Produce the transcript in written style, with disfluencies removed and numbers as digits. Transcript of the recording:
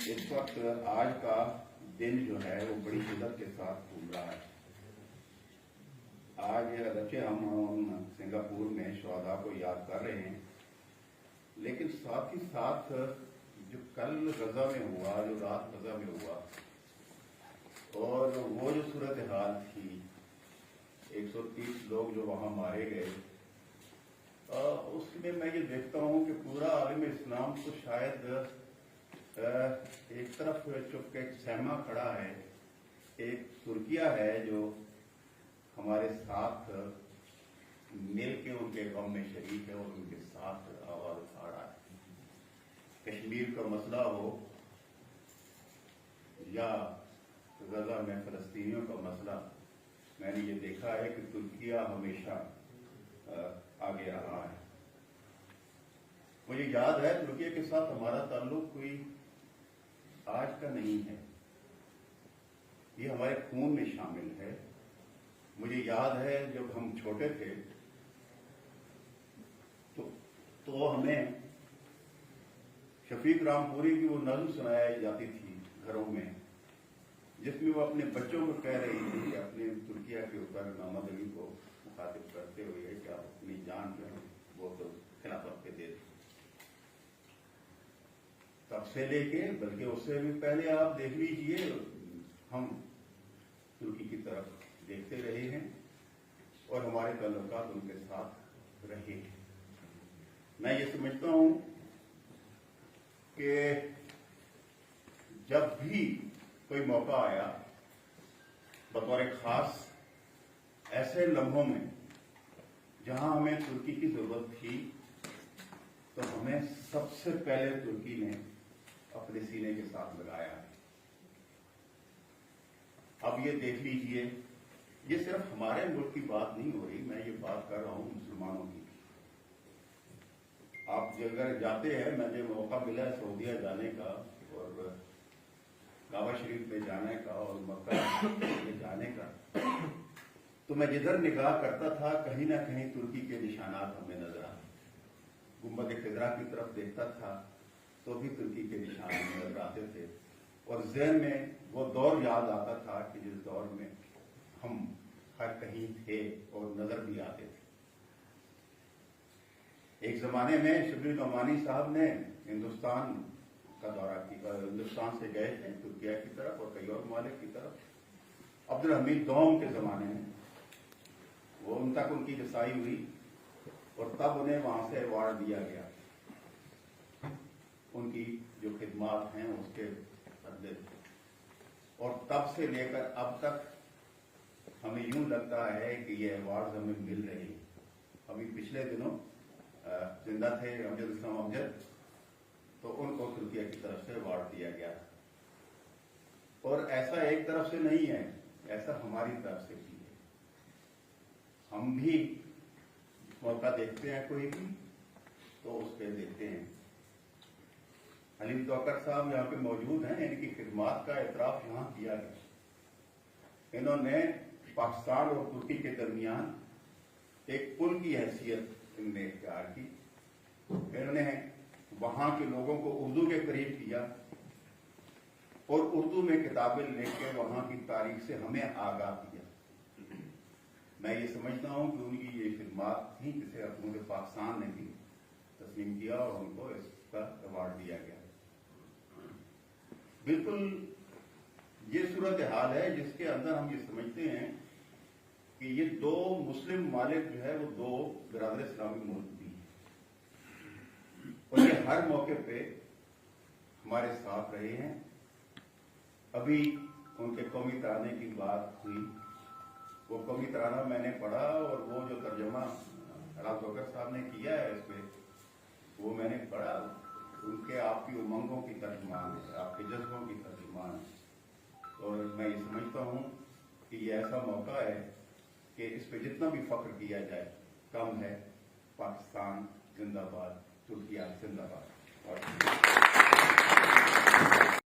इस वक्त आज का दिन जो है वो बड़ी शिद्दत के साथ घूम रहा है। आज अगरचे हम सिंगापुर में शहादा को याद कर रहे हैं, लेकिन साथ ही साथ जो कल गजा में हुआ, जो रात गजा में हुआ और वो जो सूरत हाल थी, 130 लोग जो वहां मारे गए, उसमें मैं ये देखता हूं कि पूरा आलम इस्लाम तो शायद एक तरफ चुपके एक सहमा खड़ा है, एक तुर्किया है जो हमारे साथ मिल के उनके गम में शरीक है और उनके साथ आवाज उठा रहा है। कश्मीर का मसला हो या गजा में फलस्तीनियों का मसला, मैंने ये देखा है कि तुर्किया हमेशा आगे रहा है। मुझे याद है तुर्किया के साथ हमारा ताल्लुक कोई आज का नहीं है, ये हमारे खून में शामिल है। मुझे याद है जब हम छोटे थे तो हमें शफीक रामपुरी की वो नज़्म सुनाई जाती थी घरों में, जिसमें वो अपने बच्चों को कह रही थी कि अपने तुर्किया के ऊपर मोहम्मद अली को मुखातिब करते हुए कि आप अपनी जान जो है वो तो खिलाफत पे दे। तब से लेके बल्कि उससे भी पहले आप देख लीजिए, हम तुर्की की तरफ देखते रहे हैं और हमारे ताल्लुकात उनके साथ रहे हैं। मैं ये समझता हूं कि जब भी कोई मौका आया बतौर खास ऐसे लम्हों में जहां हमें तुर्की की जरूरत थी, तो हमें सबसे पहले तुर्की ने अपने सीने के साथ लगाया है। अब ये देख लीजिए, ये सिर्फ हमारे मुल्क की बात नहीं हो रही, मैं ये बात कर रहा हूं मुसलमानों की। आप अगर जाते हैं, मुझे मौका मिला सऊदीया जाने का और काबा शरीफ में जाने का और मक्का में जाने का, तो मैं जिधर निगाह करता था कहीं ना कहीं तुर्की के निशानात हमें नजर आते। गुंबद खिदरा की तरफ देखता था तो भी तुर्की के निशान नजर आते थे और ज़हन में वो दौर याद आता था कि जिस दौर में हम हर कहीं थे और नजर भी आते थे। एक जमाने में शबीर नोमानी साहब ने हिंदुस्तान का दौरा किया, हिंदुस्तान से गए थे तुर्किया की तरफ और कई और ममालिक की तरफ। अब्दुल हमीद दोम के जमाने में वो उन तक उनकी रसाई हुई और तब उन्हें वहां से अवार्ड दिया गया उनकी जो खिदमात हैं उसके बदले। और तब से लेकर अब तक हमें यूं लगता है कि ये अवार्ड हमें मिल रहे हैं। अभी पिछले दिनों जिंदा थे अमजद इस्लाम अमजद, तो उनको तुर्किया की तरफ से अवार्ड दिया गया। और ऐसा एक तरफ से नहीं है, ऐसा हमारी तरफ से भी है। हम भी मौका देखते हैं कोई भी तो उस पर देखते हैं। हलीम तौकर साहब यहाँ पे मौजूद हैं, इनकी खिदमात का एतराफ यहाँ किया गया। इन्होंने पाकिस्तान और तुर्की के दरमियान एक पुल की हैसियत इन्होंने इख्तियार की। इन्होंने वहां के लोगों को उर्दू के करीब किया और उर्दू में किताबें लेकर वहां की तारीख से हमें आगाह किया। मैं ये समझता हूं कि उनकी ये खिदमात थी जिसे मुझे पाकिस्तान ने भी तस्लीम किया और उनको इसका अवार्ड दिया गया। बिल्कुल ये सूरत हाल है जिसके अंदर हम ये समझते हैं कि ये दो मुस्लिम मालिक जो है वो दो बिरादर इस्लामी मुल्क भी हैं और ये हर मौके पे हमारे साथ रहे हैं। अभी उनके कौमी तराने की बात हुई, वो कौमी तराना मैंने पढ़ा और वो जो तर्जमा राम तौकर साहब ने किया है इसमें, वो मैंने पढ़ा। उनके आपकी उमंगों की तर्जुमान है, आपके जज्बों की तर्जुमान है। और मैं ये समझता हूँ कि ये ऐसा मौका है कि इस पे जितना भी फख्र किया जाए कम है। पाकिस्तान जिंदाबाद, तुर्किया जिंदाबाद। और